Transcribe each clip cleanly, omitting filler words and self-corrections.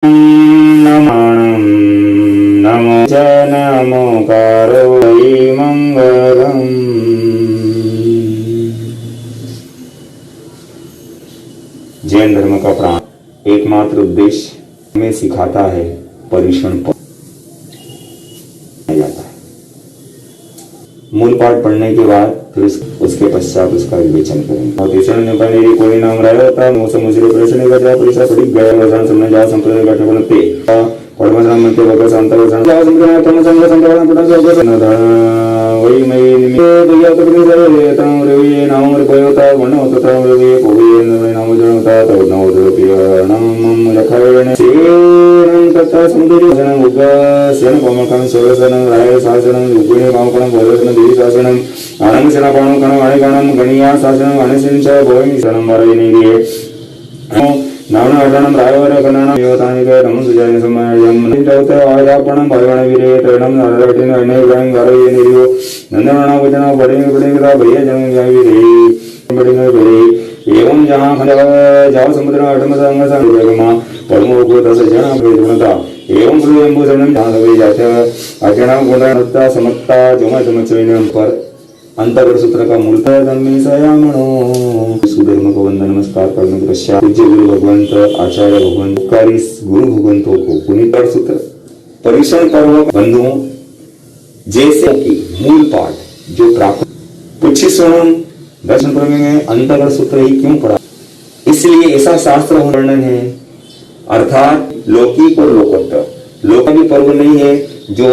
नमाणं नमो च नमोकारो वै मंगलम्। जैन धर्म का प्राण एकमात्र उद्देश्य हमें सिखाता है परीक्षण जाता है। मूल पाठ पढ़ने के बाद फिर उसके पश्चात उसका विवेचन करेंगे। और तीसरा नेपाली कोई नाम रहा होता मौसम मुझे प्रश्न का जवाब परीक्षा पड़ी गया वसान समझ जा संप्रदाय का ठेवनते पढ़मसराम मध्य वग शांत वसान जा संप्रदाय थम संग संप्रदाय पटन वग सनदा वही मई निमित्त भैया तो अपने सरे तम रवि नाम रे कोयता वर्ण होता रवि कोई नाम जनता तो नव रुपया नाम लखायण सेन कथा सुंदरी जन उग सेन कोमकम सोलसन राय शासनम युगुणे कामकम बोलसन देवी शासनम आनंद सेना पाणु कण वाणी गणम गणिया शासनम अनसिंच भोमि शरणम वरयिनिगे नावण अडणम रायवर गणनम योतानि के नमो सुजय समयम निजवत आयापणम भयवण वीरे तरणम नररटिन अने गण वरयिनिरियो नंदनना वचन बड़े बड़े का भैया जन वीरे बड़े बड़े एवं जहां खंडव जाव समुद्र अडम संग संग जगमा परमो को दस जना भेदवता एवं प्रलयंबु शरणम जहां सवे जाते अजणा गुणनता समत्ता जोमा समचैनम पर अंतर्गत सूत्र का मूल सुधर्म को वंदन नमस्कार करने के पश्चात पूज्य गुरु भगवंत आचार्य भगवंत गुरु भगवंतों को पुनीत सूत्र परीक्षण पर्व बंधुओं जैसे कि मूल पाठ जो प्राप्त पुच्छिस्वरम दर्शन पर्व में अंतर्गत सूत्र ही क्यों पढ़ा, इसलिए ऐसा शास्त्र वर्णन है अर्थात लौकिक और लोकोत्तर। लौकिक पर्व नहीं है जो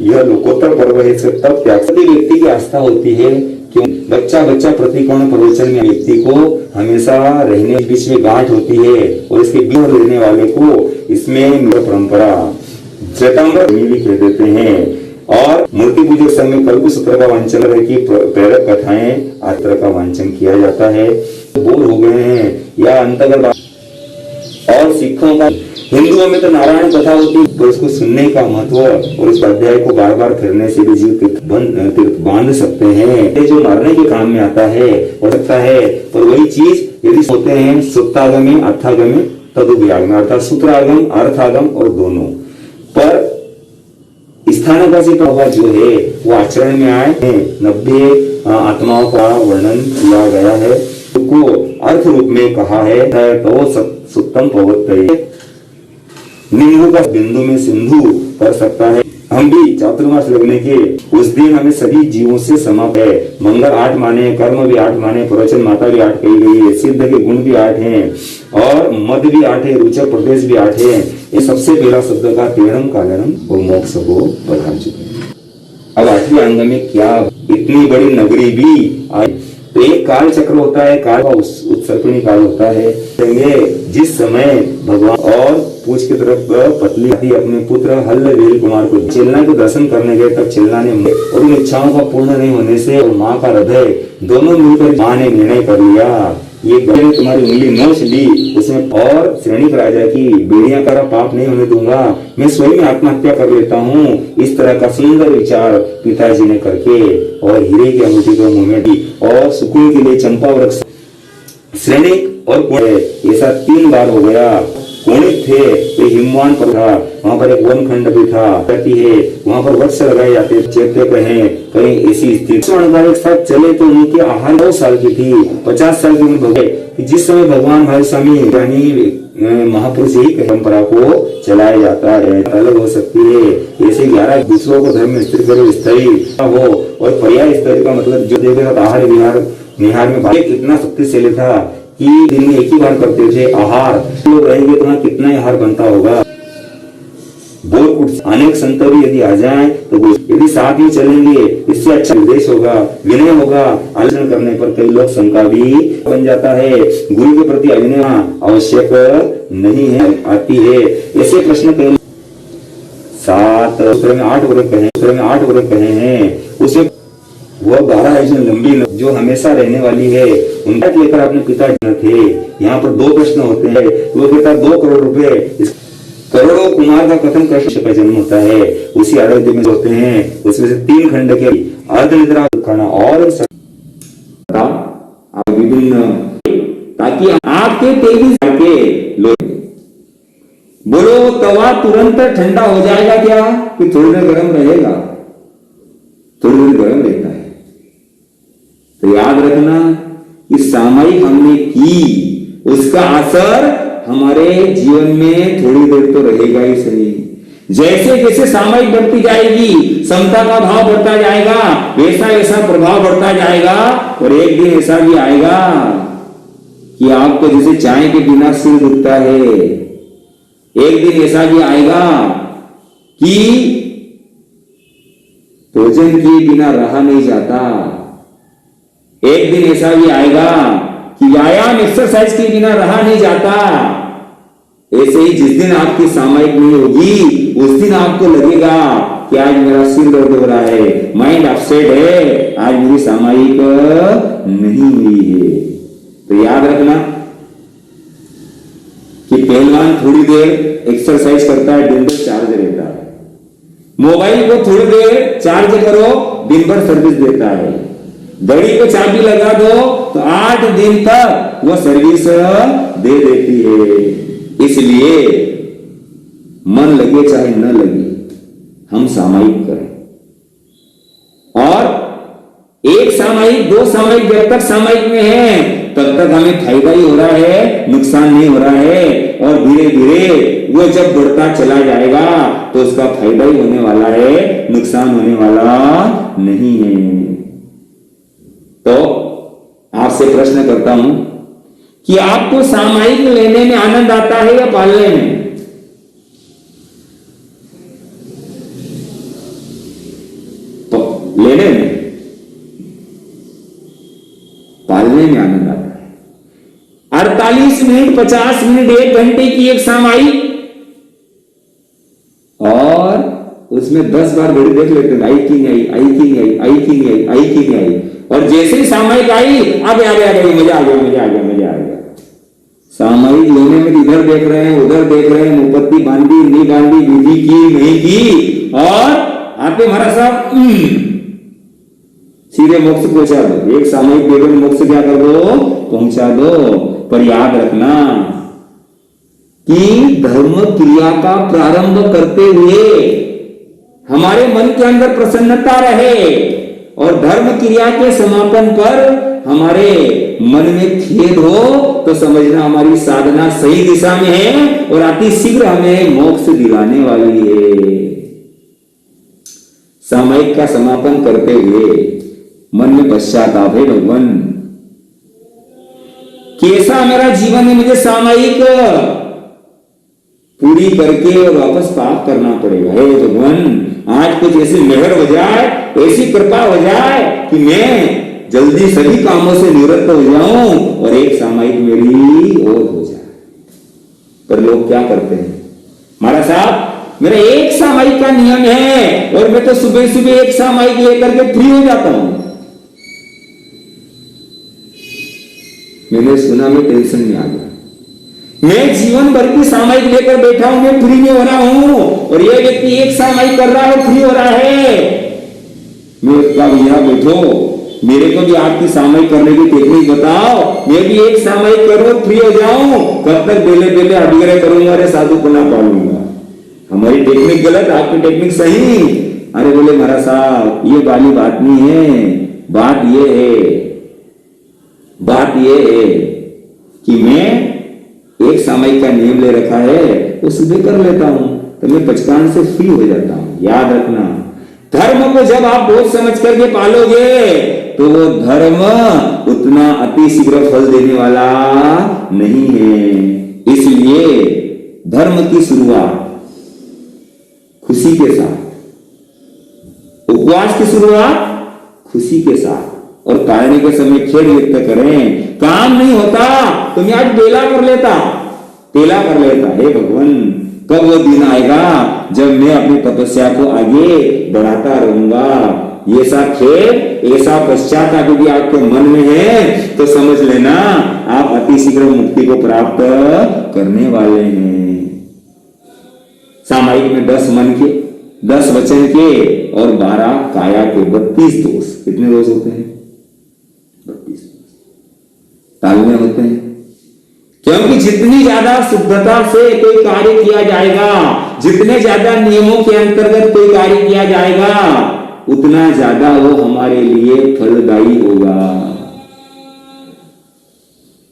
यह लोकोत्तर पर्व है, तब त्यागती व्यक्ति की आस्था होती है। क्यों बच्चा प्रतिकोण प्रवचन में व्यक्ति को हमेशा रहने बीच में गांठ होती है और इसके बीच रहने वाले को इसमें परंपरा श्वेतांबर भी कह देते हैं। और मूर्ति पूजक समय कल्प सूत्र का वांचन है कि प्रेरक कथाएं आत्र का वांचन किया जाता है। बोर हो गए हैं या अंतर्गत और सिखों का हिंदुओं में तो नारायण कथा होती है तो उसको सुनने का महत्व और उस अध्याय को बार बार फिरने से भी जीव तीर्थ बांध सकते हैं। ये जो मरने के काम में आता है हो सकता है, पर वही चीज यदि होते हैं सुत्तागम अर्थागम तदुपयागम अर्थात सूत्रागम अर्थागम और दोनों पर स्थानकाशी प्रभाव जो है वो आचरण में आए हैं। 90 आत्माओं का वर्णन किया गया है, को अर्थ रूप में कहा है तो सुत्तम पवत्तये निम्बू का बिंदु में सिंधु कर सकता है। हम भी चातुर्मास लगने के उस दिन हमें सभी जीवों से समाप्त है। मंगल 8 माने, कर्म भी 8 माने, प्रवचन माता भी 8 कही गई है, सिद्ध के गुण भी 8 हैं और मद भी 8 है, रुचक प्रदेश भी 8 है। ये सबसे पहला शब्द का तीर्णम कारणम और मोक्ष को बता चुके हैं। अब 8वें अंग में क्या इतनी बड़ी नगरी भी आई तो एक काल चक्र होता है, काल का उत्सर्पणी काल होता है। जिस समय भगवान और पूछ की तरफ पतली आती अपने पुत्र हल्ल वीर कुमार को चिल्ला को दर्शन करने गए, तब चिल्ला ने और उन इच्छाओं का पूर्ण नहीं होने से और माँ का हृदय दोनों मिलकर माँ ने निर्णय कर लिया ये तुम्हारी उंगली नोच ली उसमें और श्रेणिक राजा की बेड़ियां का पाप नहीं होने दूंगा, मैं स्वयं आत्महत्या कर लेता हूँ। इस तरह का सुंदर विचार पिताजी ने करके और हीरे की अंगूठी को मुंह में दी और सुकून के लिए चंपा वृक्ष श्रेणिक और ऐसा 3 बार हो गया। कोणित थे तो हिमवान पर था, वहाँ पर एक वन खंड भी था कहती है, वहाँ पर वृक्ष लगाए जाते चेते कहीं ऐसी स्थिति एक साथ चले तो उनकी आहार 9 साल की थी, 50 साल की उम्र भगे। जिस समय भगवान भाई स्वामी महापुरुष ही परंपरा को चलाया जाता है अलग हो सकती है। ऐसे 11 दूसरों को धर्म स्त्री करो स्त्री हो और पर्याय स्त्री का मतलब जो देखेगा आहार विहार निहार में इतना शक्तिशाली था कि दिन में एक ही बार करते थे आहार। लोग रहेंगे तो कितना आहार बनता होगा। अनेक संत भी यदि आ जाएं तो यदि साथ में चलेंगे इससे अच्छा निर्देश होगा, विनय होगा। आलोचना करने पर कई लोग शंका भी बन जाता है। गुरु के प्रति अभिनय आवश्यक नहीं है आती है। ऐसे प्रश्न कई 7 सूत्र में 8 वर्ग कहे हैं उसमें वह 12 ऐसी लंबी जो हमेशा रहने वाली है उनका लेकर अपने पिता थे। यहाँ पर 2 प्रश्न होते हैं। वो कहता 2 करोड़ रुपए करोड़ों कुमार का कथन कृष्ण का जन्म होता है उसी आरोग्य में होते हैं। उसमें से 3 खंड के अर्धनिद्रा खाना और विभिन्न ताकि आपके 23 के लोग बोलो तवा तुरंत ठंडा हो जाएगा क्या, कि थोड़ी देर गर्म रहेगा? थोड़ी देर गर्म रहता है। तो याद रखना कि सामयिक हमने की, उसका असर हमारे जीवन में थोड़ी देर तो रहेगा ही सही। जैसे जैसे सामयिक बढ़ती जाएगी, समता का भाव बढ़ता जाएगा, वैसा वैसा प्रभाव बढ़ता जाएगा। और एक दिन ऐसा भी आएगा कि आपको जैसे चाय के बिना सिर दुखता है, एक दिन ऐसा भी आएगा कि भोजन के बिना रहा नहीं जाता। एक दिन ऐसा भी आएगा कि व्यायाम एक्सरसाइज के बिना रहा नहीं जाता। ऐसे ही जिस दिन आपकी सामयिक नहीं होगी, उस दिन आपको लगेगा कि आज मेरा सिर दर्द हो रहा है, माइंड अपसेट है, आज मेरी सामयिक नहीं हुई है। तो याद रखना कि पहलवान थोड़ी देर एक्सरसाइज करता है, दिन भर चार्ज रहता है। मोबाइल को थोड़ी देर चार्ज करो, दिन भर सर्विस देता है। घड़ी को चाबी लगा दो तो 8 दिन तक वो सर्विस दे देती है। इसलिए मन लगे चाहे न लगे, हम सामयिक करें। और एक सामयिक, 2 सामयिक, जब तक सामयिक में है तब तक हमें फायदा ही हो रहा है, नुकसान नहीं हो रहा है। और धीरे धीरे वो जब बढ़ता चला जाएगा तो उसका फायदा ही होने वाला है, नुकसान होने वाला नहीं है। तो आपसे प्रश्न करता हूं कि आपको सामयिक लेने में आनंद आता है या पालने में? तो लेने में, पालने में आनंद आता है। 48 मिनट, 50 मिनट, 1 घंटे की एक सामयिक, और उसमें 10 बार घड़ी देख लेते हैं, आई की नहीं आई, आई की नहीं आई, आई की नहीं आई, आई की नहीं आई। और जैसे ही सामयिक आई, आगे आगे आगे, मजा आ गया, मजा आ गया, मजा आ गया। सामयिक लेने में इधर देख रहे हैं, उधर देख रहे हैं, मुपत्ति बांधी नहीं बांधी, विधि की नहीं की, और आपके महाराज साहब सीधे मोक्ष पहुंचा दो। एक सामयिक देकर मोक्ष क्या कर दो, पहुंचा दो। पर याद रखना कि धर्म क्रिया का प्रारंभ करते हुए हमारे मन के अंदर प्रसन्नता रहे, और धर्म क्रिया के समापन पर हमारे मन में खेद हो तो समझना हमारी साधना सही दिशा में है और अति शीघ्र हमें मोक्ष दिलाने वाली है। सामयिक का समापन करते हुए मन में पश्चाताप है, भगवान कैसा मेरा जीवन है, मुझे सामयिक पूरी करके और वापस पाप करना पड़ेगा। हे भगवान, आज कुछ ऐसी मेहर हो जाए, ऐसी कृपा हो जाए कि मैं जल्दी सभी कामों से निवृत्त हो जाऊं और एक सामयिक मेरी और हो जाए। पर लोग क्या करते हैं, महाराज साहब मेरा एक सामयिक का नियम है और मैं तो सुबह सुबह एक सामयिक लेकर के फ्री हो जाता हूं। मैंने सुना, मैं टेंशन में आ गया। मैं जीवन भर की सामयिक लेकर बैठा हूं, मैं फ्री नहीं हो रहा हूं, और ये व्यक्ति एक सामयिक कर रहा है, फ्री हो रहा है। मैं उसका भैया बैठो, मेरे को भी आपकी सामयिक करने की टेक्निक बताओ, मैं भी एक सामयिक करूं, फ्री हो जाऊं। कब तक बेले बेले अभिग्रह करूंगा, अरे साधु को ना पालूंगा। हमारी टेक्निक गलत, आपकी टेक्निक सही। अरे बोले महाराज साहब ये वाली बात नहीं है, बात ये है, बात ये है कि मैं एक सामयिक का नियम ले रखा है, वो सुबह कर लेता हूं तो मैं बचकान से फ्री हो जाता हूं। याद रखना, धर्म को जब आप बोझ समझ करके पालोगे तो वो धर्म उतना अति शीघ्र फल देने वाला नहीं है। इसलिए धर्म की शुरुआत खुशी के साथ, उपवास की शुरुआत खुशी के साथ, और तारने के समय खेद व्यक्त करें। काम नहीं होता तो मैं आज बेला कर लेता, तेला कर लेता। हे भगवान, कब वो दिन आएगा जब मैं अपनी तपस्या को आगे बढ़ाता रहूंगा। ऐसा खेद, ऐसा पश्चाताप यदि आपके मन में है तो समझ लेना आप अति शीघ्र मुक्ति को प्राप्त करने वाले हैं। सामयिक में 10 मन के, 10 वचन के और 12 काया के, 32 दोष। कितने दोष होते हैं? 32 तालमे होते हैं। क्योंकि जितनी ज्यादा शुद्धता से कोई कार्य किया जाएगा, जितने ज्यादा नियमों के अंतर्गत कोई कार्य किया जाएगा, उतना ज्यादा वो हमारे लिए फलदायी होगा।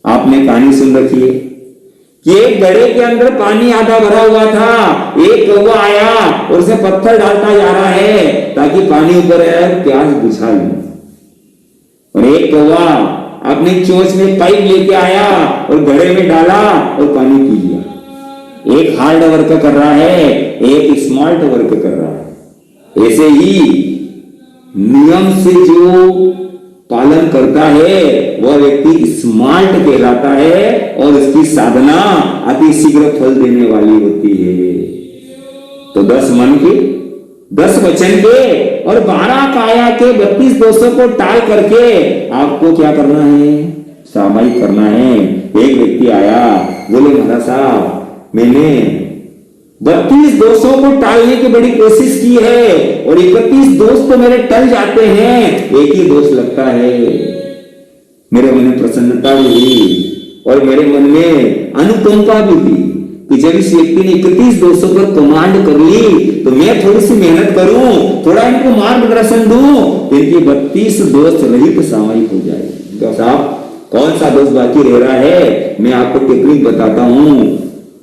आपने कहानी सुन रखी है कि एक घड़े के अंदर पानी आधा भरा हुआ था, एक कौवा आया और उसे पत्थर डालता जा रहा है ताकि पानी ऊपर आए, प्यास बुझा लूं। और एक कौवा अपनी चोंच में पाइप लेके आया और घड़े में डाला और पानी पी लिया। एक हार्ड वर्क कर रहा है, एक स्मार्ट वर्क कर रहा है। ऐसे ही नियम से जो पालन करता है वह व्यक्ति स्मार्ट कहलाता है और उसकी साधना अति शीघ्र फल देने वाली होती है। तो 10 मन के, 10 वचन के और 12 काया के 32 दोषों को टाल करके आपको क्या करना है? सामायिक करना है। एक व्यक्ति आया, बोले महाराज साहब मैंने 32 दोषों को टालने की बड़ी कोशिश की है और 31 दोष तो मेरे टल जाते हैं, एक ही दोष लगता है। मेरे मन में प्रसन्नता भी हुई और मेरे मन में अनुकंपा भी हुई कि जब इस व्यक्ति ने 31 दोषों पर कमांड कर ली तो मैं थोड़ी सी मेहनत करूं, थोड़ा इनको मार्गदर्शन दूं, इनकी 32 दोष रहित सामायिक हो जाएगी। तो साहब कौन सा दोष बाकी रह रहा है, मैं आपको टेक्निक बताता हूं,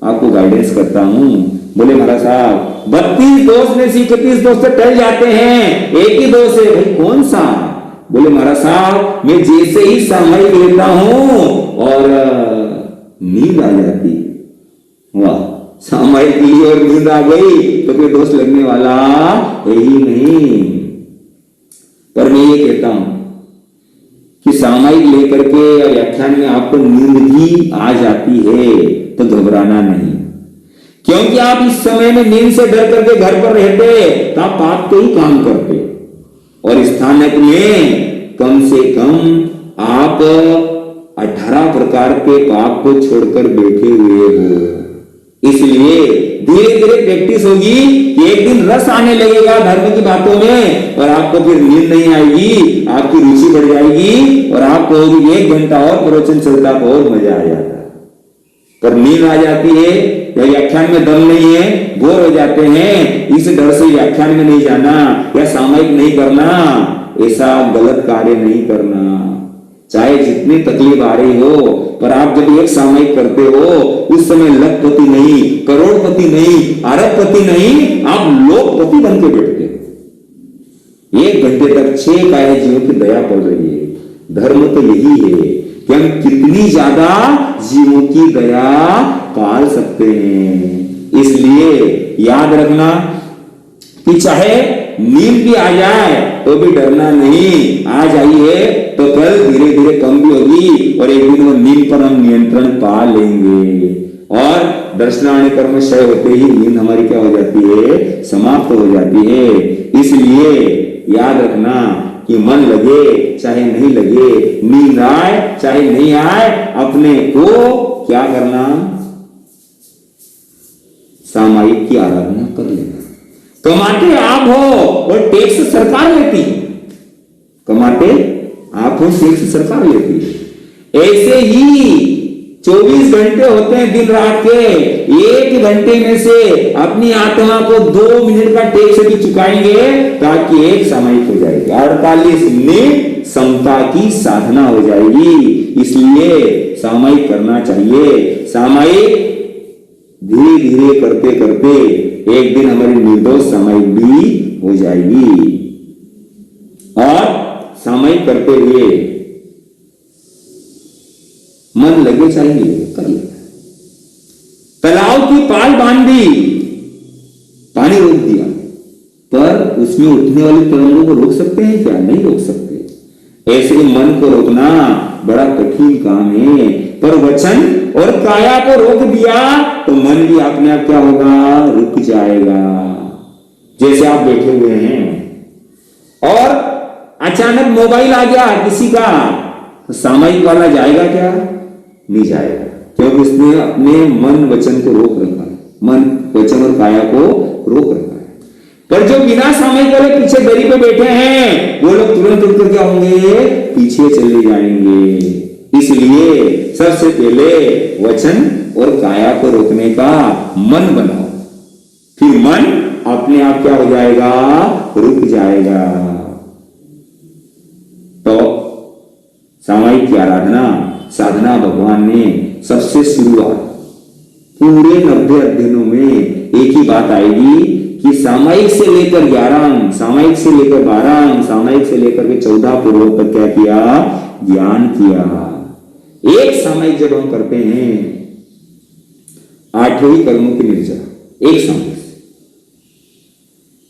आपको गाइडेंस करता हूं। बोले महाराज साहब 32 दोष में से 31 दोष तो टल जाते हैं, एक ही दोष है। भाई कौन सा? बोले महाराज साहब मैं जैसे ही सामायिक लेता हूं और नींद आ जाती है। वाह, सामायिक ली और नींद आ गई तो कोई दोष लगने वाला है ही नहीं। पर मैं ये कहता हूं कि सामायिक लेकर के और व्याख्यान में आपको नींद भी आ जाती है तो घबराना नहीं, क्योंकि आप इस समय में नींद से डर करके घर पर रहते तो आप पाप के ही काम करते और स्थानक में कम से कम आप 18 प्रकार के पाप को छोड़कर बैठे हुए हो। इसलिए धीरे धीरे प्रैक्टिस होगी कि एक दिन रस आने लगेगा धर्म की बातों में और आपको फिर नींद नहीं आएगी, आपकी रुचि बढ़ जाएगी और आपको 1 घंटा और प्रवचन चलता तो और मजा आ जाता। पर नींद आ जाती है या व्याख्यान में दम नहीं है, बोर हो जाते हैं, इस डर से व्याख्यान में नहीं जाना या सामायिक नहीं करना, ऐसा गलत कार्य नहीं करना। चाहे जितनी तकलीफ आ रही हो, पर आप जब एक सामायिक करते हो उस समय लखपति नहीं, करोड़पति नहीं, अरबपति नहीं, आप लोकपति बन के बैठते हो। 1 घंटे तक 6 काया जीवों की दया पड़ रही है। धर्म तो यही है कि हम कितनी ज्यादा जीवों की दया पाल सकते हैं। इसलिए याद रखना कि चाहे नींद भी आ जाए तो भी डरना नहीं, आ जाइए तो कल धीरे धीरे कम भी होगी और एक दिन वो नींद पर हम नियंत्रण पा लेंगे और दर्शनानि कर्म क्षय होते ही नींद हमारी क्या हो जाती है? समाप्त हो जाती है। इसलिए याद रखना कि मन लगे चाहे नहीं लगे, नींद आए चाहे नहीं आए, अपने को क्या करना? सामायिक की आराधना कर लेना। कमाते आप हो और टैक्स सरकार लेती है, कमाते आप हो, टैक्स सरकार लेती है। ऐसे ही 24 घंटे होते हैं दिन रात के, 1 घंटे में से अपनी आत्मा को 2 मिनट का टैक्स भी चुकाएंगे ताकि एक सामायिक हो जाएगी। 48 मिनट समता की साधना हो जाएगी। इसलिए सामायिक करना चाहिए। सामायिक धीरे धीरे करते करते एक दिन हमारी निर्दोष सामायिक भी हो जाएगी और सामायिक करते हुए मन लगे चाहिए कर ले। तालाब की पाल बांध दी, पानी रोक दिया, पर उसमें उठने वाले तरंगों को रोक सकते हैं क्या? नहीं रोक सकते। ऐसे ही मन को रोकना बड़ा कठिन काम है, पर वचन और काया को रोक दिया तो मन भी अपने आप क्या होगा? रुक जाएगा। जैसे आप बैठे हुए हैं और अचानक मोबाइल आ गया किसी का, तो सामायिक वाला जाएगा क्या? नहीं जाएगा, क्योंकि उसने अपने मन वचन को रोक रखा है, मन वचन और काया को रोक रखा है। पर जो बिना सामायिक वाले पीछे दरी पे बैठे हैं वो लोग तुरंत उठकर क्या होंगे? पीछे चले जाएंगे। इसलिए सबसे पहले वचन और काया को रोकने का मन बनाओ, फिर मन अपने आप क्या हो जाएगा, रुक जाएगा। तो सामायिक की आराधना साधना भगवान ने सबसे शुरुआत पूरे 90 अध्ययनों में एक ही बात आएगी कि सामायिक से लेकर 11 अंक, सामायिक से लेकर 12 अंक, सामायिक से लेकर के 14 पूर्वक तक क्या किया, ज्ञान किया। एक सामायिक जब हम करते हैं 8वें कर्मों की निर्जरा, एक सामायिक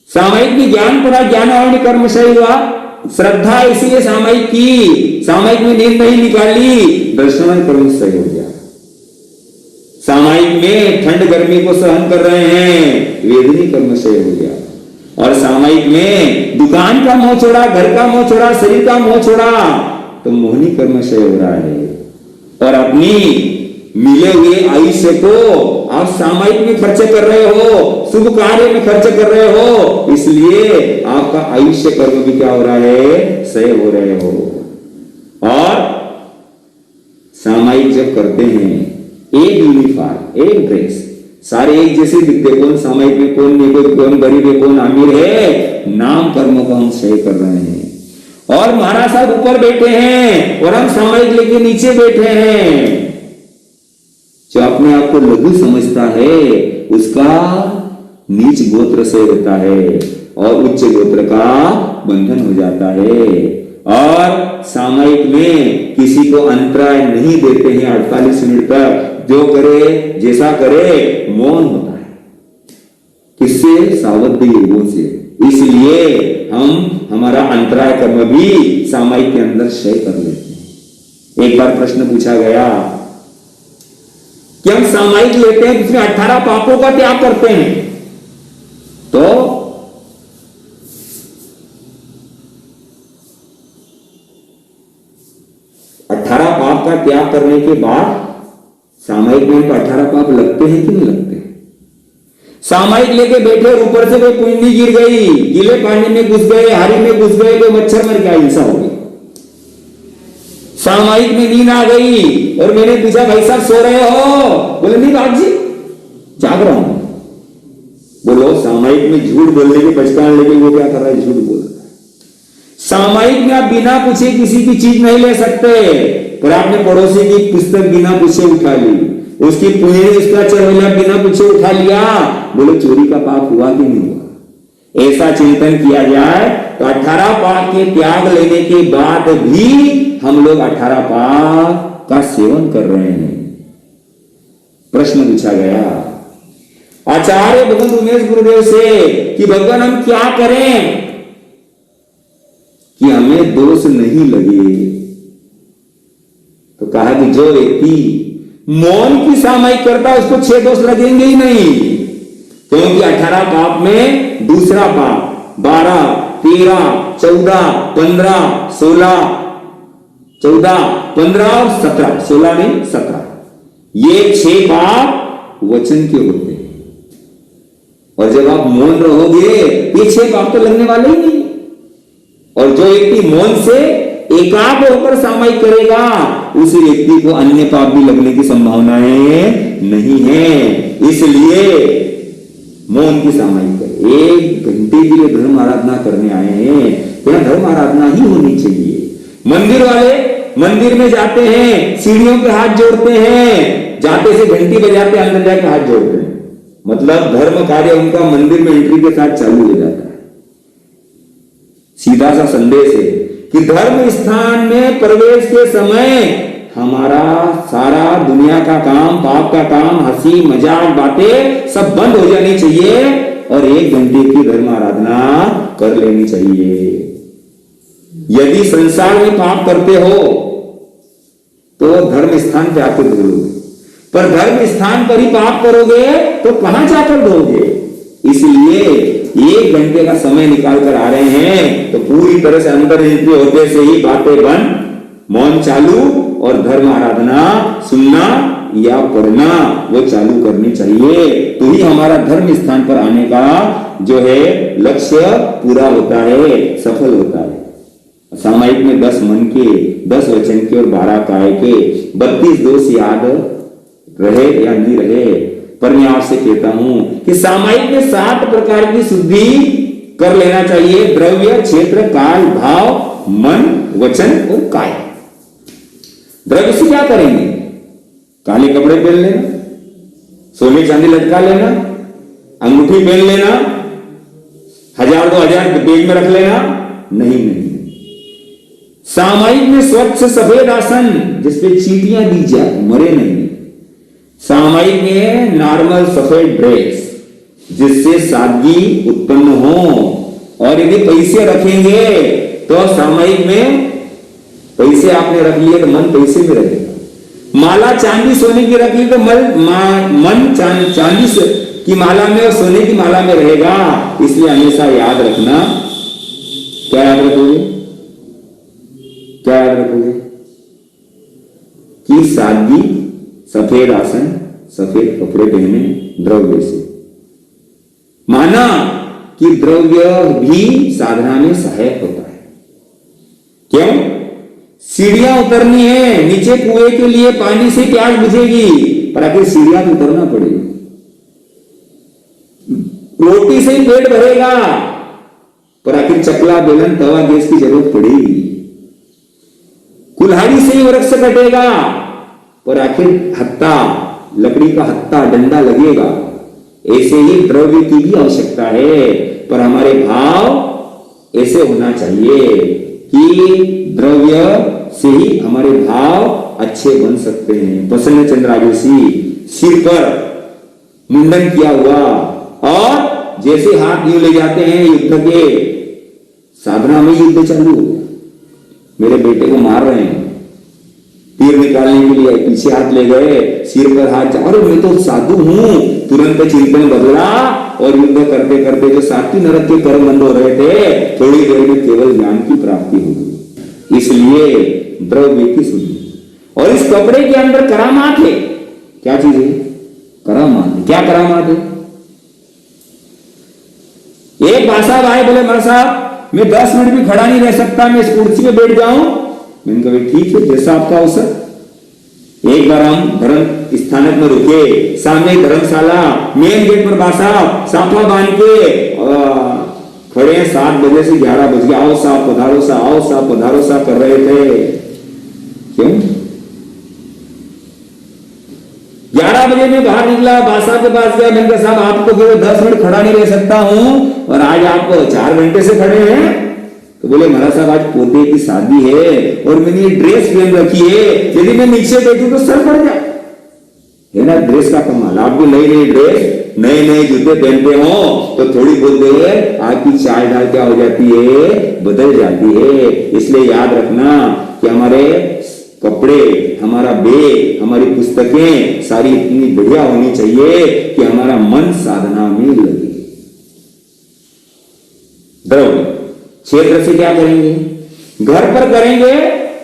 सामायिक में ज्ञान पड़ा, ज्ञान और कर्म सही हुआ, श्रद्धा इसलिए सामायिक की, सामायिक में नींद नहीं निकाली, दर्शन कर्म सही हो गया। सामायिक में ठंड गर्मी को सहन कर रहे हैं, वेदनी कर्म सही हो गया। और सामायिक में दुकान का मोह छोड़ा, घर का मोह छोड़ा, शरीर का मोह छोड़ा, तो मोहनी कर्म सही हो रहा है। और अपनी मिले हुए आयुष्य को आप सामायिक में खर्च कर रहे हो, शुभ कार्य में खर्च कर रहे हो, इसलिए आपका आयुष्य कर्म भी क्या हो रहा है, सही हो रहे हो। और सामायिक जब करते हैं एक यूनिफॉर्म, एक ड्रेस, सारे एक जैसे दिखते, कौन सामायिक में कौन नहीं, कौन गरीब है कौन अमीर है, नाम कर्मों को हम सही कर रहे हैं। और महाराज साहब ऊपर बैठे हैं और हम सामायिक लेके नीचे बैठे हैं। जो अपने आप को लघु समझता है उसका नीच गोत्र से होता है और उच्च गोत्र का बंधन हो जाता है। और सामायिक में किसी को अंतराय नहीं देते हैं, 48 मिनट तक जो करे जैसा करे, मौन होता है। किससे, सावध योगों से। इसलिए हम हमारा अंतराय कर्म भी सामायिक के अंदर क्षय कर लेते हैं। एक बार प्रश्न पूछा गया कि हम सामायिक लेते हैं जिसमें 18 पापों का त्याग करते हैं, तो 18 पाप का त्याग करने के बाद सामायिक में तो 18 पाप लगते हैं कि नहीं लगते? सामायिक लेके बैठे और ऊपर से कोई पुण्य गिर गई, गीले पानी में घुस गए, हारी में घुस गए, कोई मच्छर मर गया, हिंसा हो गई। सामायिक में नींद आ गई और मैंने पूछा भाई साहब सो रहे हो? बोले नहीं बात जी जाग रहा हूं। बोलो सामायिक में झूठ बोलने की पहचान लेके वो क्या कर रहा है, झूठ बोल रहा है। सामायिक में आप बिना पूछे किसी की चीज नहीं ले सकते, पर आपने पड़ोसी की पुस्तक बिना पूछे उठा ली, उसकी पुण्य उसका चढ़ेला बिना पूछे उठा लिया, बोलो चोरी का पाप हुआ कि नहीं हुआ? ऐसा चिंतन किया जाए तो 18 पाप के त्याग लेने के बाद भी हम लोग 18 पाप का सेवन कर रहे हैं। प्रश्न पूछा गया आचार्य भगवान उमेश गुरुदेव से कि भगवान हम क्या करें कि हमें दोष नहीं लगे? तो कहा कि जो व्यक्ति मौन की सामायिक करता है उसको 6 दोष लगेंगे ही नहीं, क्योंकि 18 पाप में दूसरा पाप 12, 13, 14, 15, 16, 14, 15 और 17, 16 नहीं 17, ये 6 पाप वचन के होते हैं। और जब आप मौन रहोगे ये 6 पाप तो लगने वाले ही नहीं। और जो व्यक्ति मौन से एकाग्र होकर सामायिक करेगा उसी व्यक्ति को अन्य पाप भी लगने की संभावनाएं नहीं है। इसलिए मौन की सामायिक करें। 1 घंटे के लिए धर्म आराधना करने आए हैं तो धर्म आराधना ही होनी चाहिए। मंदिर वाले मंदिर में जाते हैं, सीढ़ियों पे हाथ जोड़ते हैं, जाते से घंटी बजाते अंदर जाके हाथ जोड़ते हैं, मतलब धर्म कार्य उनका मंदिर में एंट्री के साथ चालू हो जाता है। सीधा सा संदेश है कि धर्म स्थान में प्रवेश के समय हमारा सारा दुनिया का काम, पाप का काम, हंसी मजाक बातें सब बंद हो जानी चाहिए और 1 घंटे की धर्म आराधना कर लेनी चाहिए। यदि संसार में पाप करते हो तो धर्म स्थान पे आकर धोलोगे, पर धर्म स्थान पर ही पाप करोगे तो कहां जाकर धोगे? इसलिए 1 घंटे का समय निकाल कर आ रहे हैं तो पूरी तरह से अंदर एंट्री होते से ही बातें बंद, मौन चालू और धर्म आराधना सुनना या पढ़ना वो चालू करनी चाहिए। तो ही हमारा धर्म स्थान पर आने का जो है लक्ष्य पूरा होता है, सफल होता है। सामायिक में 10 मन के, 10 वचन के और 12 काय के 32 दोष याद रहे या नहीं रहे, पर मैं आपसे कहता हूं कि सामायिक में 7 प्रकार की शुद्धि कर लेना चाहिए। द्रव्य, क्षेत्र, काल, भाव, मन, वचन और काय। द्रव्य से क्या करेंगे? काले कपड़े पहन लेना, सोने चांदी लटका लेना, अंगूठी पहन लेना, 1000-2000 पेट में रख लेना? नहीं नहीं। सामायिक में स्वच्छ सफेद आसन जिसपे चींटियां दी जाए, मरे नहीं। सामायिक में नॉर्मल सफेद ड्रेस जिससे सादगी उत्पन्न हो। और यदि पैसे रखेंगे तो सामायिक में पैसे आपने रख लिए तो मन पैसे में रहेगा। माला चांदी सोने की रख ली तो मन चांदी की माला में और सोने की माला में रहेगा। इसलिए हमेशा याद रखना। क्या याद रखोगे? क्या याद रखोगे? कि सादगी, सफेद आसन, सफेद कपड़े पहने, द्रव्य से। माना कि द्रव्य भी साधना में सहायक होता है। क्यों? सीढ़ियां उतरनी है, नीचे कुएं के लिए पानी से प्यास बुझेगी, पर आखिर सीढ़ियां तो उतरना पड़ेगी। रोटी से ही पेट भरेगा, पर आखिर चकला, बेलन, तवा, गैस की जरूरत पड़ेगी। कुल्हाड़ी से ही वृक्ष कटेगा, पर आखिर हत्ता, लकड़ी का हत्ता, डंडा लगेगा। ऐसे ही द्रव्य की भी आवश्यकता है, पर हमारे भाव ऐसे होना चाहिए कि द्रव्य से ही हमारे भाव अच्छे बन सकते हैं। प्रसन्न चंद्र राजर्षि सिर पर मुंडन किया हुआ और जैसे हाथ यूं ले जाते हैं युद्ध के, साधना में युद्ध चालू, मेरे बेटे को मार रहे हैं, तीर निकालने के लिए पीछे हाथ ले गए, सिर पर हाथ जा, अरे मैं तो साधु हूं, तुरंत चिंतन बदला और युद्ध करते करते जो 7 नरक के कर्म बंद हो रहे थे, थोड़ी देर में केवल ज्ञान की प्राप्ति हो गई। इसलिए द्रव्य की शुद्धि। और इस कपड़े के अंदर करामात है। क्या चीज है? करामात है। क्या करामात है? एक भाषा भाई बोले, मर साहब मैं 10 मिनट भी खड़ा नहीं रह सकता, मैं इस कुर्सी में बैठ जाऊं। मैंने कहा ठीक है, जैसा आपका अवसर। एक बार हम धर्म स्थानक में रुके, सामने धर्मशाला, मेन गेट पर बासा साफा बांध के खड़े हैं। 7 बजे से 11 बज गए, आओ साहब पधारो सा, आओ साहब पधारो सा कर रहे थे। क्यों? 11 बजे में बाहर निकला, बासा के पास गया, मैंने कहा साहब आपको केवल 10 मिनट खड़ा नहीं रह सकता हूं और आज आप 4 घंटे से खड़े हैं। तो बोले महाराज साहब आज पोते की शादी है और मैंने ये ड्रेस पहन रखी है, यदि मैं नीचे बैठूं तो सर पड़ जाए। है ना ड्रेस का कमाल। आप भी नई नई ड्रेस, नए नए जूते पहनते हो तो थोड़ी बहुत देर आपकी चाल ढाल क्या हो जाती है? बदल जाती है। इसलिए याद रखना कि हमारे कपड़े, हमारा बैग, हमारी पुस्तकें सारी इतनी बढ़िया होनी चाहिए कि हमारा मन साधना में लगे। द्रव्य क्षेत्र से क्या करेंगे? घर पर करेंगे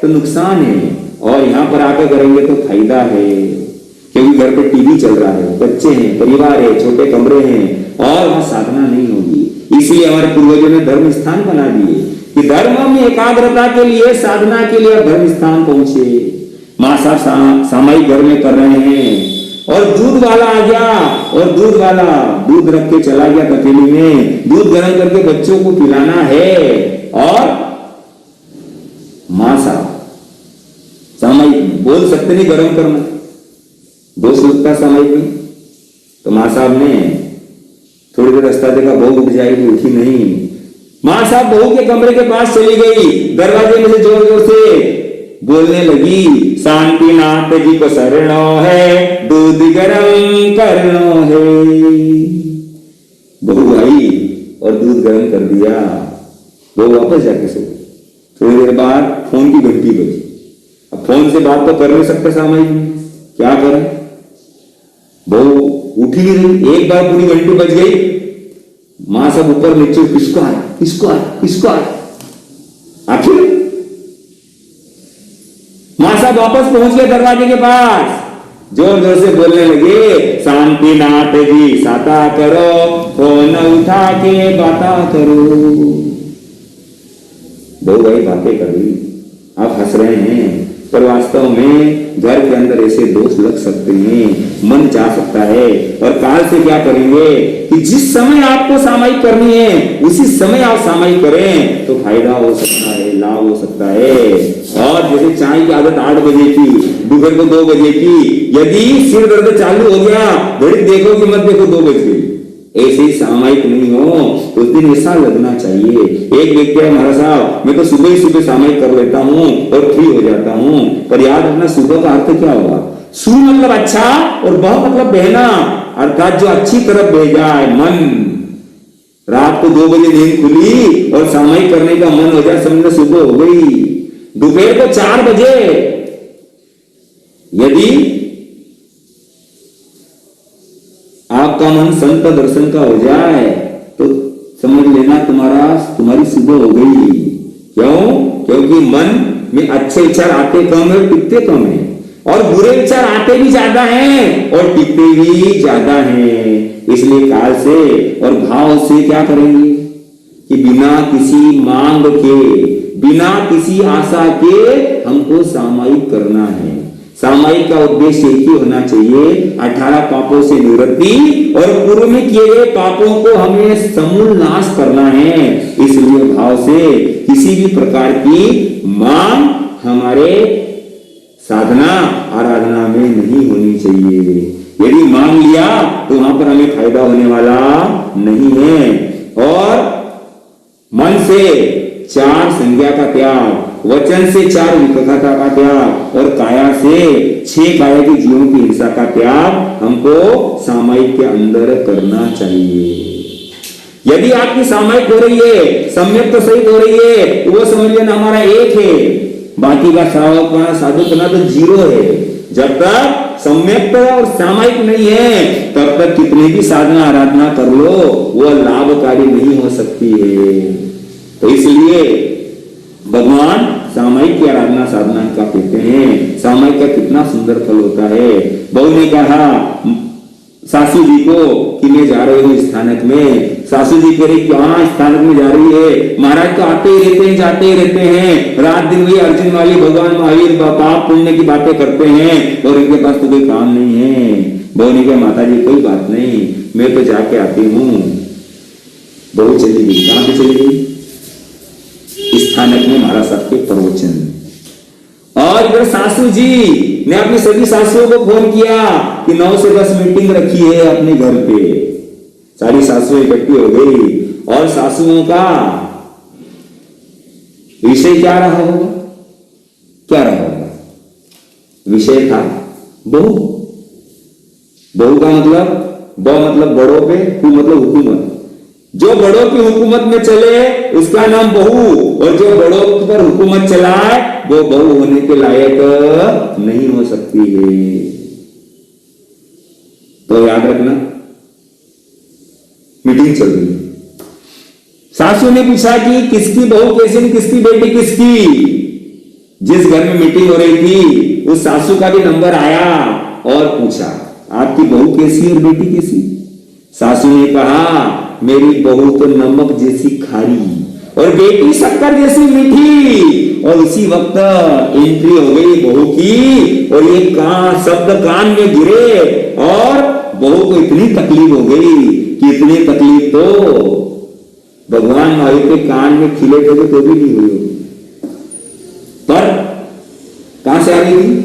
तो नुकसान है और यहां पर आकर करेंगे तो फायदा है, क्योंकि घर पर टीवी चल रहा है, बच्चे हैं, परिवार है, छोटे कमरे हैं और वहां साधना नहीं होगी। इसलिए हमारे पूर्वजों ने धर्म स्थान बना दिए कि धर्म में एकाग्रता के लिए, साधना के लिए धर्म स्थान पहुंचे। मां साहब सामायिक घर में कर रहे हैं और दूध वाला आ गया और दूध वाला दूध रख के चला गया तपेली में, दूध गर्म करके बच्चों को पिलाना है। और मां साहब सामायिक बोल सकते नहीं गर्म करना, दोष लगता सामायिक में। तो मां साहब ने थोड़ी देर रास्ता देखा, बहू उठ जाएगी, उठी नहीं। मां साहब बहू के कमरे के पास चली गई, दरवाजे में से जोर जोर से बोलने लगी, शांति नाथ जी को शरणो है, दूध गरम करनो है। बहू आई और दूध गरम कर दिया। बहू वापस जाके सो गई। थोड़ी देर बाद फोन की घंटी बजी। अब फोन से बात तो कर नहीं सकते सामायिक में, क्या करें? बहू उठी नहीं, एक बार पूरी घंटी बज गई। मां सब ऊपर नीचे, किसको आया, किसको आया, किसको आया। आखिर मां साहब वापस पहुंच गए दरवाजे के पास, जोर जोर से बोलने लगे, शांति नाथ जी साता करो, फोन उठा के बाता करो। बहू भाई बातें कर ली, आप हंस रहे हैं, पर वास्तव में घर के अंदर ऐसे दोष लग सकते हैं, मन चाह सकता है। और काल से क्या करेंगे कि जिस समय आपको सामायिक करनी है उसी समय आप सामायिक करें तो फायदा हो सकता है, लाभ हो सकता है। और जैसे चाय की आदत 8 बजे की, दोपहर को 2 बजे की, यदि सिर दर्द चालू हो गया, घड़ी देखो कि मत देखो 2 बज गई, ऐसे ही सामायिक नहीं हो तो उस दिन ऐसा लगना चाहिए। एक व्यक्ति है, महाराज साहब मैं तो सुबह ही सुबह सामायिक कर लेता हूँ और फ्री हो जाता हूँ, पर याद रखना सुबह का अर्थ क्या होगा? सु मतलब अच्छा और बह मतलब बहना, अर्थात जो अच्छी तरफ बह जाए मन। रात को 2 बजे नींद खुली और सामायिक करने का मन हो जाए, समझ सुबह हो गई। दोपहर को 4 बजे यदि आपका मन संत दर्शन का हो जाए तो समझ लेना तुम्हारी सुबह हो गई। क्यों? क्योंकि मन में अच्छे विचार आते कम है, टिकते कम है, और बुरे विचार आते भी ज्यादा हैं और टिकते भी ज्यादा हैं। इसलिए काल से और भाव से क्या करेंगे कि बिना किसी मांग के, बिना किसी आशा के हमको सामायिक करना है। सामायिक का उद्देश्य एक ही होना चाहिए, 18 पापों से निवृत्ति और पूर्व में किए गए पापों को हमें समूल नाश करना है। इसलिए भाव से किसी भी प्रकार की मांग हमारे साधना आराधना में नहीं होनी चाहिए। यदि मांग लिया तो वहां पर हमें फायदा होने वाला नहीं है। और मन से 4 संज्ञा का त्याग, वचन से 4 विकथता का त्याग और काया से 6 काया की जीवों की हिंसा का त्याग हमको सामायिक के अंदर करना चाहिए। यदि आपकी सामायिक हो रही है, सम्यक तो सही हो रही है, तो वो समझ लेना हमारा एक है, बाकी का साधुपना तो 0 है। जब तक सम्यक और सामायिक नहीं है तब तक कितनी भी साधना आराधना कर लो वो लाभकारी नहीं हो सकती है। तो इसलिए भगवान सामायिक की आराधना साधना का कहते हैं। सामायिक का कितना सुंदर फल होता है। बहू ने कहा सासू जी को कि मैं जा रही हूँ स्थानक में। सासू जी कह रही कहाँ स्थानक में जा रही है? महाराज तो आते ही रहते हैं, जाते ही रहते हैं, रात दिन वही अर्जुन वाली भगवान महावीर पाप पुण्य की बातें करते हैं और इनके पास तो कोई काम नहीं है। बहू ने कहा माता जी कोई बात नहीं, मैं तो जाके आती हूँ। बहू चली गई। कहां पे चली गई? स्थानक में महाराज साहब के प्रवचन। और इधर सासू जी ने अपनी सभी सासुओं को फोन किया कि 9 से 10 मीटिंग रखी है अपने घर पे। सारी सासुएं इकट्ठी हो गई और सासुओं का विषय क्या रहा होगा? क्या रहा होगा? विषय था बहू। बहू का मतलब ब मतलब बड़ों पे, हु मतलब हुकूमत। जो बड़ों की हुकूमत में चले उसका नाम बहू, और जो बड़ों पर हुकूमत चलाए वो बहू होने के लायक नहीं हो सकती है। तो याद रखना, मीटिंग चल रही है। सासू ने पूछा कि किसकी बहू कैसी, किसकी बेटी किसकी। जिस घर में मीटिंग हो रही थी उस सासू का भी नंबर आया और पूछा आपकी बहू कैसी और बेटी कैसी। सासू ने कहा मेरी बहू तो नमक जैसी खारी और बेटी शक्कर जैसी मीठी। और उसी वक्त एंट्री हो गई बहू की और ये शब्द कान में गिरे और बहू को इतनी तकलीफ हो गई कि इतनी तकलीफ तो भगवान महावीर के कान में खिले थे तो भी नहीं हुई। पर कहां से आ रही थी?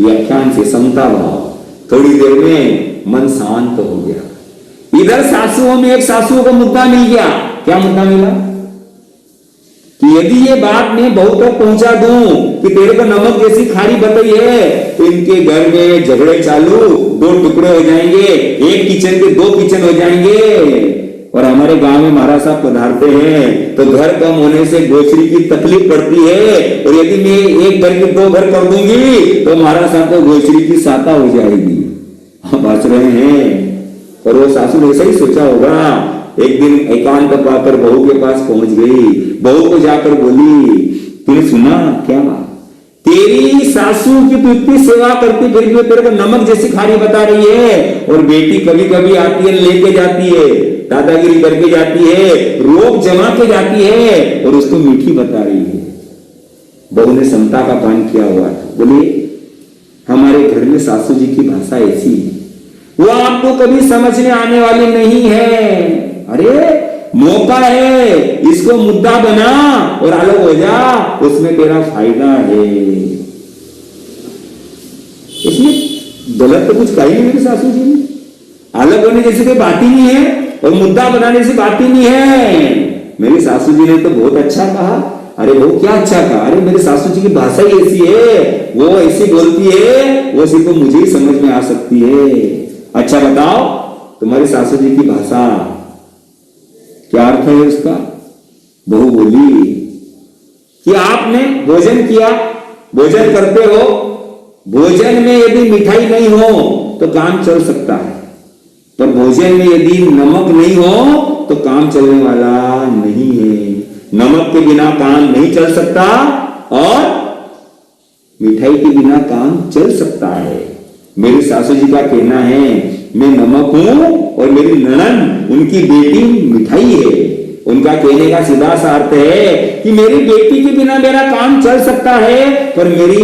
व्याख्यान से, समता भाव। थोड़ी देर में मन शांत हो गया। इधर सासुओं में एक सासुओं को मुद्दा मिल गया। क्या मुद्दा मिला? कि यदि ये बात मैं बहू तक पहुंचा दूं कि तेरे को नमक जैसी खारी बताई है तो इनके घर में झगड़े चालू, 2 टुकड़े हो जाएंगे, एक किचन के 2 किचन हो जाएंगे। और हमारे गांव में महाराज साहब पधारते हैं तो घर कम होने से गोचरी की तकलीफ पड़ती है, और यदि मैं एक घर के 2 घर कर दूंगी तो महाराज साहब को गोचरी की साता हो जाएगी। हम बच रहे हैं। और वो सासू ने ऐसा ही सोचा होगा। एक दिन एकांत पाकर बहू के पास पहुंच गई। बहू को जाकर बोली तूने सुना क्या? तेरी सासू की तू इतनी सेवा करती फिर भी तेरे को नमक जैसी खारी बता रही है, और बेटी कभी कभी आती है लेके जाती है, दादागिरी करके जाती है, रोब जमा के जाती है और उसको मीठी बता रही है। बहू ने समता का पान किया हुआ था, बोली हमारे घर में सासू जी की भाषा ऐसी है, वो आपको कभी समझ में आने वाली नहीं है। अरे मौका है, इसको मुद्दा बना और अलग हो जा, उसमें तेरा फायदा है। इसमें गलत तो कुछ कही नहीं मेरी सासू जी ने, अलग होने जैसी कोई बात ही नहीं है और मुद्दा बनाने से बात ही नहीं है। मेरी सासू जी ने तो बहुत अच्छा कहा। अरे वो क्या अच्छा कहा, अरे मेरे सासू जी की भाषा ही ऐसी है, वो ऐसी बोलती है, वो सिर्फ मुझे ही समझ में आ सकती है। अच्छा बताओ तुम्हारी सासू जी की भाषा क्या अर्थ है उसका? बहू बोली कि आपने भोजन किया, भोजन करते हो, भोजन में यदि मिठाई नहीं हो तो काम चल सकता है, पर भोजन में यदि नमक नहीं हो तो काम चलने वाला नहीं है। नमक के बिना काम नहीं चल सकता और मिठाई के बिना काम चल सकता है। मेरी सासू जी का कहना है मैं नमक हूं और मेरी ननद उनकी बेटी मिठाई है। उनका कहने का सीधा सा अर्थ है कि मेरी बेटी के बिना मेरा काम चल सकता है, पर मेरी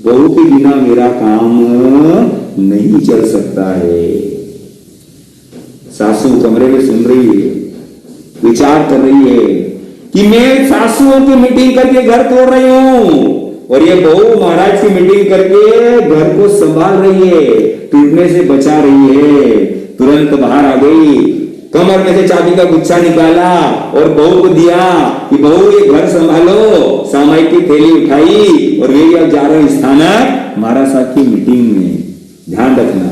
बहू के बिना मेरा काम नहीं चल सकता है। सासू कमरे में सुन रही है, विचार कर रही है कि मैं सासुओं की मीटिंग करके घर तोड़ रही हूं और ये बहू महाराज की मीटिंग करके घर को संभाल रही है, टूटने से बचा रही है। तुरंत बाहर आ गई, कमर में से चाबी का गुच्छा निकाला और बहू को दिया कि बहू ये घर संभालो। सामायिक की थैली उठाई और वे अब जा रहे स्थानक महाराज साहब की मीटिंग में। ध्यान रखना,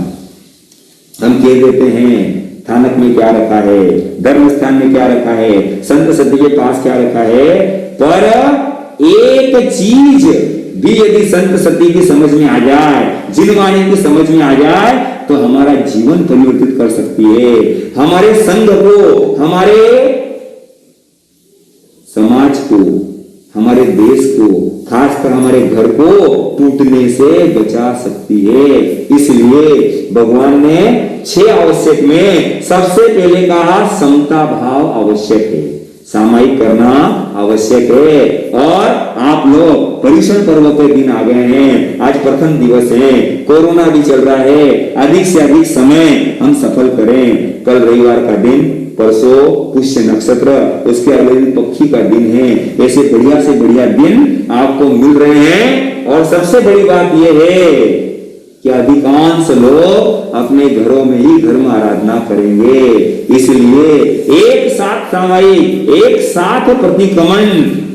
हम कह देते हैं स्थानक में क्या रखा है, धर्म स्थान में क्या रखा है, संत सती के पास क्या रखा है, पर एक चीज भी यदि संत सती की समझ में आ जाए, जिनवाणी की समझ में आ जाए, तो हमारा जीवन परिवर्तित कर सकती है। हमारे संघ को, हमारे समाज को, हमारे देश को, खासकर हमारे घर को टूटने से बचा सकती है। इसलिए भगवान ने 6 आवश्यक में सबसे पहले कहा समता भाव आवश्यक है, सामायिक करना आवश्यक है। और आप लोग पर्युषण पर्व के दिन आ गए हैं, आज प्रथम दिवस है, कोरोना भी चल रहा है, अधिक से अधिक समय हम सफल करें। कल रविवार का दिन, परसों पुष्य नक्षत्र, उसके अगले दिन पक्षी का दिन है। ऐसे बढ़िया से बढ़िया दिन आपको मिल रहे हैं। और सबसे बड़ी बात यह है कि अधिकांश लोग अपने घरों में ही धर्म आराधना करेंगे। इसलिए एक साथ सामायिक, एक साथ प्रतिक्रमण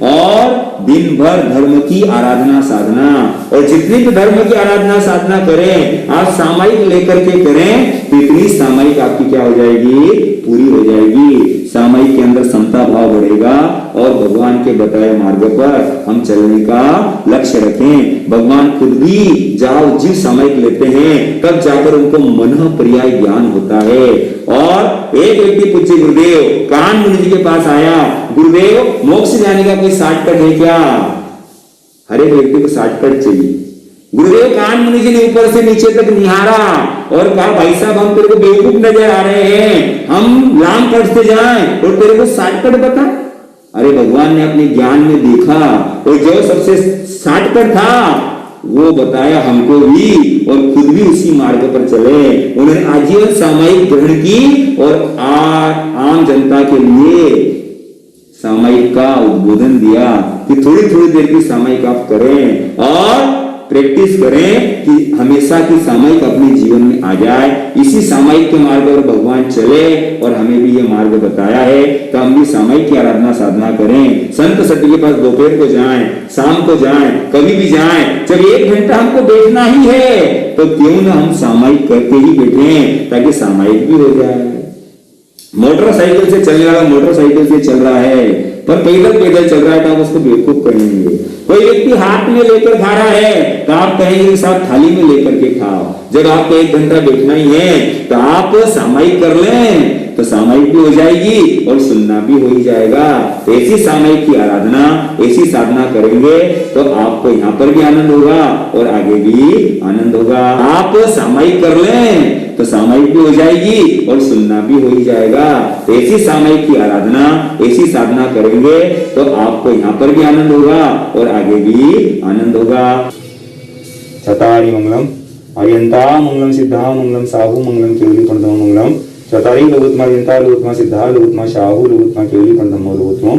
और दिन भर धर्म की आराधना साधना। और जितनी भी धर्म की आराधना साधना करें, आप सामायिक लेकर के करें, इतनी सामायिक आपकी क्या हो जाएगी, पूरी हो जाएगी। सामायिक के अंदर समता भाव बढ़ेगा और भगवान के बताए मार्ग पर हम चलने का लक्ष्य रखें। भगवान खुद भी जाओ जीव सामायिक लेते हैं, तब जाकर उनको मन पर्याय ज्ञान होता है। और एक व्यक्ति पूछे गुरुदेव, कान मुनि जी के पास आया, गुरुदेव मोक्ष जाने का कोई शॉर्टकट है क्या? हर एक व्यक्ति को शॉर्टकट चाहिए। गुरुदेव कान मुनि जी ने ऊपर से नीचे तक निहारा और कहा भाई साहब हम तेरे को बेवकूफ नजर आ रहे हैं, हम लाम कट से जाएं और तेरे को शॉर्टकट बता। अरे भगवान ने अपने ज्ञान में देखा और जो सबसे शॉर्टकट था वो बताया हमको भी, और खुद भी उसी मार्ग पर चले। उन्होंने आजीवन सामायिक ग्रहण की और आम जनता के लिए सामायिक का उद्बोधन दिया कि थोड़ी थोड़ी देर की सामायिक आप करें और प्रैक्टिस करें कि हमेशा की सामायिक अपने जीवन में आ जाए। इसी सामायिक के मार्ग पर भगवान चले और हमें भी ये मार्ग बताया है, तो हम भी सामायिक की आराधना साधना करें। संत सती के पास दोपहर को जाएं, शाम को जाएं, कभी भी जाएं। जब 1 घंटा हमको बैठना ही है तो क्यों ना हम सामायिक करके ही बैठें, ताकि सामायिक भी हो जाए। मोटरसाइकिल से चलने वाला मोटरसाइकिल से चल रहा है, पर पैदल पैदल चल रहा है, तो आप उसको बेवकूफ कहेंगे। कोई व्यक्ति हाथ में लेकर खा रहा है तो आप कहेंगे साहब थाली में लेकर के खाओ। जब आपको 1 घंटा बैठना ही है तो आप सामायिक कर लें, तो सामायिक भी हो जाएगी और सुनना भी हो ही जाएगा। ऐसी सामायिक की आराधना, ऐसी साधना करेंगे तो आपको यहाँ पर भी आनंद होगा और आगे भी आनंद होगा। आप सामायिक कर लें तो सामायिक भी हो जाएगी और सुनना भी हो ही जाएगा। ऐसी सामायिक की आराधना, ऐसी साधना करेंगे तो आपको यहाँ पर भी आनंद होगा और आगे भी आनंद होगा। चतारी मंगलम अर्यंता मंगलम सिद्धा मंगलम साहु मंगलम केवली पंडम मंगलम चतारी लोगोत्मा अर्यंता लोगोत्मा सिद्धा लोगोत्मा साहु लोगोत्मा केवली पंडम लोगोत्मा